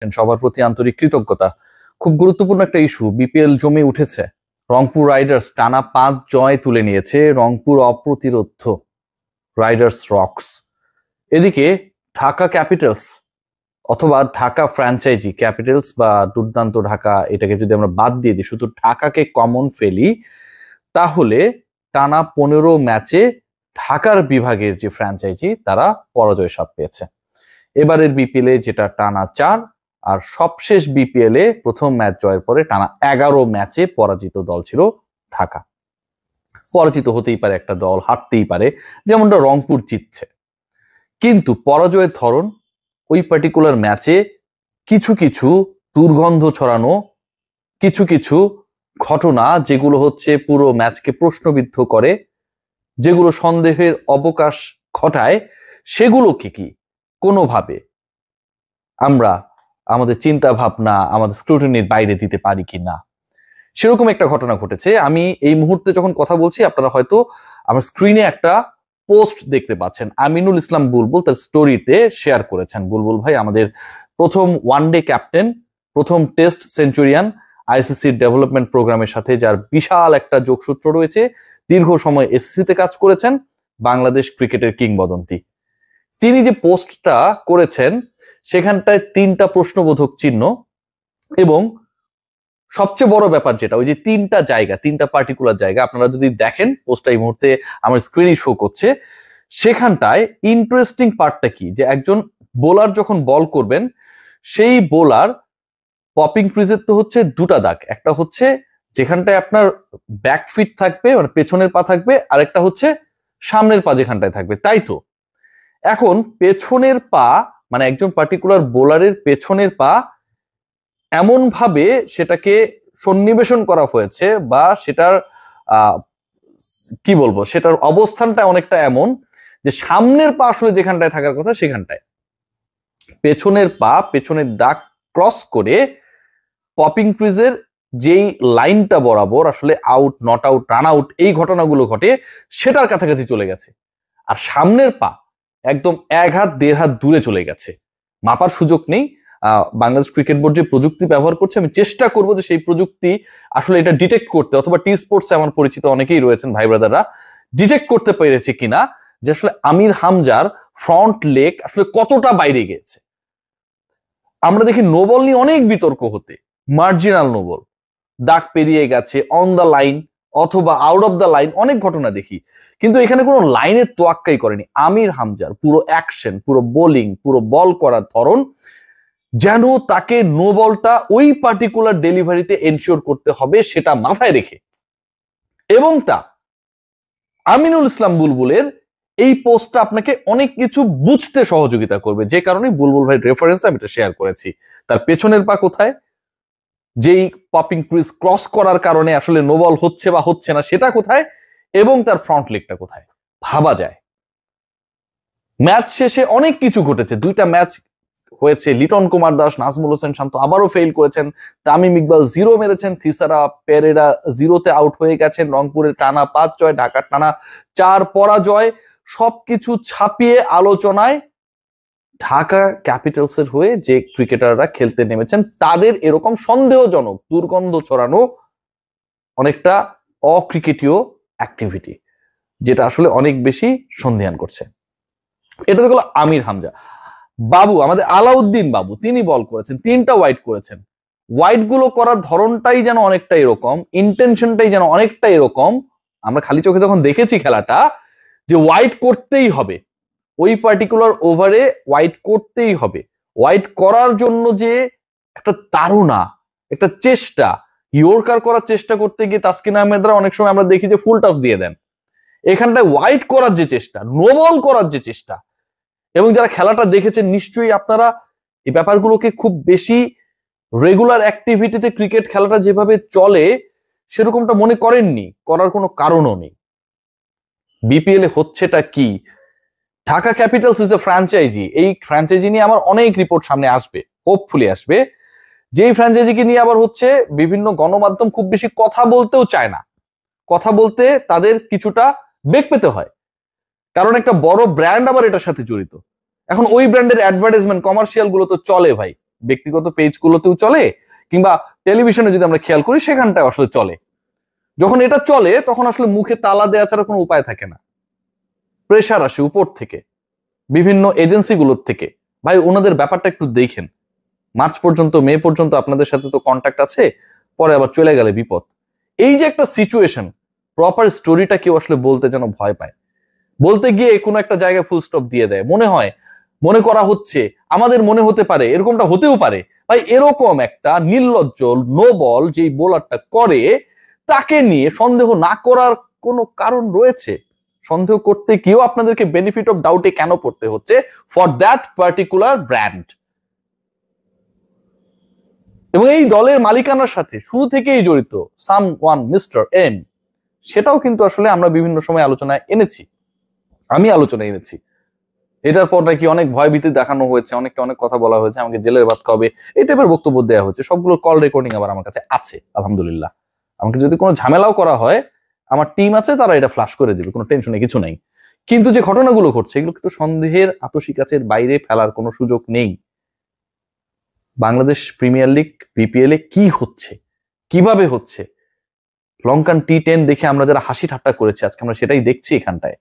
সবার প্রতি আন্তরিক কৃতজ্ঞতা। খুব গুরুত্বপূর্ণ একটা ইস্যু, বিপিএল জমে উঠেছে। রংপুর রাইডার্স টানা 5 জয় তুলে নিয়েছে। রংপুর অপ্রতিরোধ্য, রাইডার্স রক্স। এদিকে ঢাকা ক্যাপিটালস অথবা ঢাকা ফ্র্যাঞ্চাইজি, ক্যাপিটালস বা দুর্দান্ত ঢাকা, এটাকে যদি আমরা বাদ দিয়ে দিই, শুধু ঢাকাকে কমন ফেলি, তাহলে টানা 15 ম্যাচে ঢাকার বিভাগের যে ফ্র্যাঞ্চাইজি তারা পরাজয় স্বাদ পেয়েছে। এবারের বিপিএলে যেটা টানা 4, আর সবশেষ বিপিএলে প্রথম ম্যাচ জয়ের পরে টানা 11 ম্যাচে পরাজিত দল ছিল ঢাকা। পরাজিত হতেই পারে একটা দল, হারতেই পারে, যেমনটা রংপুর জিতছে, কিন্তু পরাজয়ের ধরন ওই পার্টিকুলার ম্যাচে কিছু কিছু দুর্গন্ধ ছড়ানো, কিছু কিছু ঘটনা যেগুলো হচ্ছে পুরো ম্যাচকে প্রশ্নবিদ্ধ করে, যেগুলো সন্দেহের অবকাশ ঘটায়, সেগুলোকে কি কোনোভাবে আমরা আমাদের চিন্তা ভাবনা, আমাদের স্ক্রুটিনির বাইরে দিতে পারি কি না, সেরকম একটা ঘটনা ঘটেছে। আমি এই মুহূর্তে যখন কথা বলছি, আপনারা হয়তো আমার স্ক্রিনে একটা পোস্ট দেখতে পাচ্ছেন। আমিনুল ইসলাম বুলবুল তার স্টোরিতে শেয়ার করেছেন। বুলবুল ভাই আমাদের প্রথম ওয়ানডে ক্যাপ্টেন, প্রথম টেস্ট সেঞ্চুরিয়ান, আইসিসির ডেভেলপমেন্ট প্রোগ্রামের সাথে যার বিশাল একটা যোগসূত্র রয়েছে, দীর্ঘ সময় এসসিতে কাজ করেছেন, বাংলাদেশ ক্রিকেটের কিংবদন্তি। তিনি যে পোস্টটা করেছেন সেখানটায় 3টা প্রশ্নবোধক চিহ্ন, এবং সবচেয়ে বড় ব্যাপার যেটা, ওই যে 3টা জায়গা, 3টা পার্টিকুলার জায়গা, আপনারা যদি দেখেন পোস্টটা এই মুহূর্তে আমার স্ক্রিনে শো করছে, সেখানটায় ইন্টারেস্টিং পার্টটা কি, যে একজন বোলার যখন বল করবেন, সেই বোলার পপিং ক্রিজের তো হচ্ছে 2টা দাগ, একটা হচ্ছে যেখানটায় আপনার ব্যাক ফিট থাকবে, মানে পেছনের পা থাকবে, আর একটা হচ্ছে সামনের পা যেখানটায় থাকবে, তাই তো। এখন পেছনের পা, মানে একজন পার্টিকুলার বোলারের পেছনের পা এমন ভাবে সেটাকে সন্নিবেশন করা হয়েছে, বা সেটার কি বলবো, সেটার অবস্থানটা অনেকটা এমন যে সামনের পা আসলে যেখানটায় থাকার কথা সেখানটায়, পেছনের পা পেছনের দাগ ক্রস করে পপিং ক্রিজের যেই লাইনটা বরাবর আসলে out, not out, run out এই ঘটনাগুলো ঘটে, সেটার কাছাকাছি চলে গেছে। আর সামনের পা একদম 1 হাত 1.5 হাত দূরে চলে গেছে। মাপার সুযোগ নেই। বাংলাদেশ ক্রিকেট বোর্ড যে প্রযুক্তি ব্যবহার করছে, আমি চেষ্টা করবো যে সেই প্রযুক্তি আসলে এটা ডিটেক্ট করতে, অথবা টি স্পোর্টসে আমার পরিচিত অনেকেই রয়েছেন ভাই ব্রাদাররা, ডিটেক্ট করতে পেরেছে কিনা যে আসলে আমির হামজার ফ্রন্ট লেগ আসলে কতটা বাইরে গেছে। আমরা দেখি নোবল নিয়ে অনেক বিতর্ক হতে, মার্জিনাল নোবল, দাগ পেরিয়ে গেছে, অন দ্য লাইন অথবা আউট অফ দ্য লাইন, অনেক ঘটনা দেখি, কিন্তু এখানে কোনো লাইনের তোয়াক্কাই করেনি। আমির হামজার পুরো অ্যাকশন, পুরো বোলিং, পুরো বল করার ধরন, যেন তাকে নো বলটা ওই পার্টিকুলার ডেলিভারিতে এনশিওর করতে হবে সেটা মাথায় রেখে। এবং তা আমিনুল ইসলাম বুলবুলের এই পোস্টটা আপনাকে অনেক কিছু বুঝতে সহযোগিতা করবে, যে কারণে বুলবুল ভাই রেফারেন্স আমি এটা শেয়ার করেছি। তার পেছনের পা কোথায়, যেই পপিং ক্রিজ ক্রস করার কারণে আসলে নো বল হচ্ছে বা হচ্ছে না সেটা কোথায়, এবং তার ফ্রন্ট লেগটা কোথায়, ভাবা যায়। ম্যাচ শেষে অনেক কিছু ঘটেছে। 2টা ম্যাচ হয়েছে, লিটন কুমার দাস, নাজমুল হোসেন শান্ত আবারও ফেইল করেছেন, তামিম ইকবাল 0 মেরেছেন, থিসারা পেরেরা 0-তে আউট হয়ে গেছেন, রংপুরের টানা 5 জয়, ঢাকার টানা 4 পরাজয়, সবকিছু ছাপিয়ে আলোচনায় ঢাকা ক্যাপিটালসের হয়ে যে ক্রিকেটাররা খেলতে নেমেছেন তাদের এরকম সন্দেহজনক, দুর্গন্ধ ছড়ানো অনেকটা অক্রিকেটীয় অ্যাক্টিভিটি, যেটা আসলে অনেক বেশি সন্দেহান করছে। এটা তো গেল আমির হামজা। বাবু, আমাদের আলাউদ্দিন বাবু, তিনি বল করেছেন, 3টা ওয়াইড করেছেন। ওয়াইড গুলো করার ধরনটাই যেন অনেকটা এরকম, ইন্টেনশনটাই যেন অনেকটা এরকম। আমরা খালি চোখে যখন দেখেছি খেলাটা, যে ওয়াইড করতেই হবে, ওই পার্টিকুলার ওভারে ওয়াইড করতেই হবে। ওয়াইড করার জন্য যে একটা তাড়না, একটা চেষ্টা, ইয়র্কার করার চেষ্টা করতে গিয়ে তাসকিন আহমেদরা অনেক সময় আমরা দেখি যে ফুল টাচ দিয়ে দেন। এখানটায় ওয়াইড করার যে চেষ্টা, নো বল করার যে চেষ্টা, এবং যারা খেলাটা দেখেছেন নিশ্চয়ই আপনারা এই ব্যাপারগুলোকে খুব বেশি রেগুলার অ্যাক্টিভিটিতে ক্রিকেট খেলাটা যেভাবে চলে সেরকমটা মনে করেননি, করার কোনো কারণও নেই। বিপিএল এ হচ্ছেটা কি? Dhaka Capitals is a franchise. এই ফ্র্যাঞ্চাইজি নিয়ে আমার অনেক রিপোর্ট সামনে আসবে, হোপফুলি আসবে, যেই ফ্র্যাঞ্চাইজিকে নিয়ে আবার হচ্ছে বিভিন্ন গণমাধ্যম খুব বেশি কথা বলতেও চায় না। কথা বলতে তাদের কিছুটা বেগ পেতে হয়, কারণ একটা বড় ব্র্যান্ড আবার এটার সাথে জড়িত। এখন ওই ব্র্যান্ডের অ্যাডভার্টাইজমেন্ট, কমার্শিয়াল গুলো তো চলে ভাই, ব্যক্তিগত পেজগুলোতেও চলে, কিংবা টেলিভিশনে যদি আমরা খেয়াল করি সেখানটায় আসলে চলে। যখন এটা চলে তখন আসলে মুখে তালা দেওয়া ছাড়া কোনো উপায় থাকে না, প্রেশার আসে উপর থেকে, বিভিন্ন এজেন্সিগুলোর থেকে। ভাই ওনাদের ব্যাপারটা একটু দেখেন, মার্চ পর্যন্ত, মে পর্যন্ত আপনাদের সাথে তো কন্ট্যাক্ট আছে, পরে আবার চলে গেলে বিপদ। এই যে একটা সিচুয়েশন, প্রপার স্টোরিটা কেউ আসলে বলতে যেন ভয় পায়, বলতে গিয়ে কোনো একটা জায়গায় ফুল স্টপ দিয়ে দেয়, মনে করা হচ্ছে, আমাদের মনে হতে পারে, এরকমটা হতেও পারে। ভাই এরকম একটা নির্লজ্জ নো বল যেই বোলারটা করে, তাকে নিয়ে সন্দেহ না করার কোনো কারণ রয়েছে? সন্দেহ করতে গিয়েও আপনাদেরকে বেনিফিট অফ ডাউটে কেন পড়তে হচ্ছে ফর দ্যাট পার্টিকুলার ব্র্যান্ড? এবং এই দলের মালিকানার সাথে শুরু থেকেই জড়িত সাম ওয়ান মিস্টার এম, সেটাও কিন্তু আসলে আমরা বিভিন্ন সময় আলোচনায় এনেছি, আমি আলোচনায় এনেছি। এটার পর নাকি অনেক ভয়ভীতি দেখানো হয়েছে, অনেককে অনেক কথা বলা হয়েছে, আমাকে জেলের ভাত খাবে, এই টাইপের বক্তব্য দেওয়া হয়েছে। সবগুলো কল রেকর্ডিং আবার আমার কাছে আছে আলহামদুলিল্লাহ। আমাকে যদি কোনো ঝামেলাও করা হয়, আমার টিম আছে, তারা এটা ফ্লাশ করে দিবে, কোনো টেনশনে কিছু নাই। কিন্তু যে ঘটনাগুলো ঘটছে এগুলো কিন্তু সন্দেহের আতশিকাচের বাইরে ফেলার কোনো সুযোগ নেই। বাংলাদেশ প্রিমিয়ার লিগ বিপিএল এ কি হচ্ছে, কিভাবে হচ্ছে, লঙ্কান টি10 দেখে আমরা যারা হাসি ঠাট্টা করেছি, আজকে আমরা সেটাই দেখছি। এখানটায়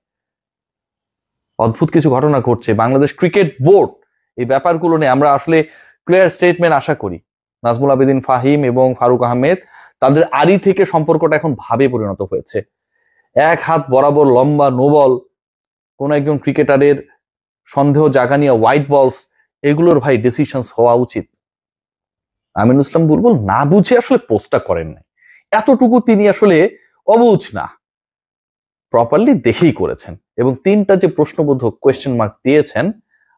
অদ্ভুত কিছু ঘটনা ঘটছে। বাংলাদেশ ক্রিকেট বোর্ড এই ব্যাপারগুলো নিয়ে আমরা আসলে ক্লিয়ার স্টেটমেন্ট আশা করি। নাজমুল আবেদিন ফাহিম এবং ফারুক আহমেদ, তাদের আড়ি থেকে সম্পর্কটা এখন ভাবে পরিণত হয়েছে। এক হাত বরাবর লম্বা নো বল, কোন একজন ক্রিকেটারের সন্দেহ জাগানিয়া হোয়াইট বলস, এগুলোর ভাই ডিসিশনস হওয়া উচিত। আমিনুল ইসলাম বুলবুল না বুঝে আসলে পোস্টটা করেন নাই, এতটুকু তিনি আসলে অবুঝ না, প্রপারলি দেখেই করেছেন। এবং 3টা যে প্রশ্নবোধক কোয়েশ্চেন মার্ক দিয়েছেন,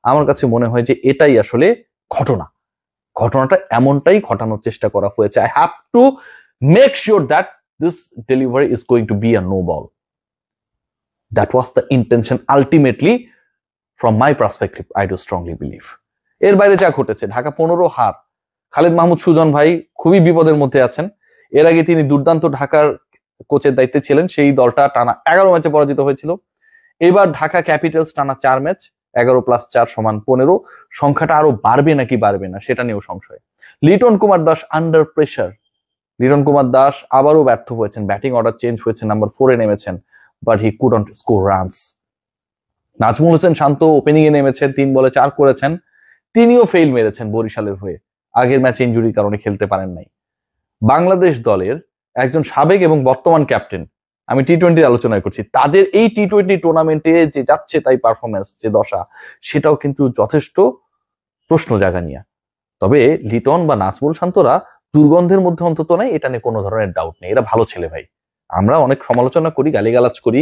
আমার কাছে মনে হয় যে এটাই আসলে ঘটনাটা এমনটাই ঘটানোর চেষ্টা করা হয়েছে। I have to make sure that this delivery is going to be a no ball. That was the intention ultimately from my perspective, I do strongly believe. এর বাইরে যা ঘটেছে, ঢাকা 15 হার, খালিদ মাহমুদ সুজন ভাই খুবই বিপদের মধ্যে আছেন। এর আগে তিনি দুর্দান্ত ঢাকার কোচের দায়িত্বে ছিলেন, সেই দলটা টানা 11 ম্যাচে পরাজিত হয়েছিল। এবার ঢাকা ক্যাপিটালস টানা 4 ম্যাচ, 11 + 4 = 15। সংখ্যাটা আরো বাড়বে নাকি বাড়বে না সেটা নিয়েও সংশয়। লিটন কুমার দাস আন্ডার প্রেসার, লিটন কুমার দাস আবারও ব্যর্থ হয়েছেন, ব্যাটিং অর্ডার চেঞ্জ হয়েছে, নাম্বার 4-এ নেমেছেন, but he couldn't score runs. Nazmul Hossain Shanto opening এ নেমেছেন, 3 বলে 4 করেছেন, তিনিও ফেইল মেরেছেন বরিশালের হয়ে, আগের ম্যাচে ইনজুরির কারণে খেলতে পারেন নাই। বাংলাদেশ দলের একজন সাবেক এবং বর্তমান ক্যাপ্টেন, আমি টি20 আলোচনা করছি, তাদের এই টি20 টুর্নামেন্টে যে যাচ্ছে তাই পারফরমেন্স, যে দশা, সেটাও কিন্তু যথেষ্ট প্রশ্ন জাগানিয়া। তবে লিটন বা নাজমুল শান্তরা দুর্গন্ধের মধ্যে অন্তত নাই, এটা নিয়ে কোনো ধরনের ডাউট নেই, এরা ভালো ছেলে ভাই। আমরা অনেক সমালোচনা করি, গালিগালাজ করি,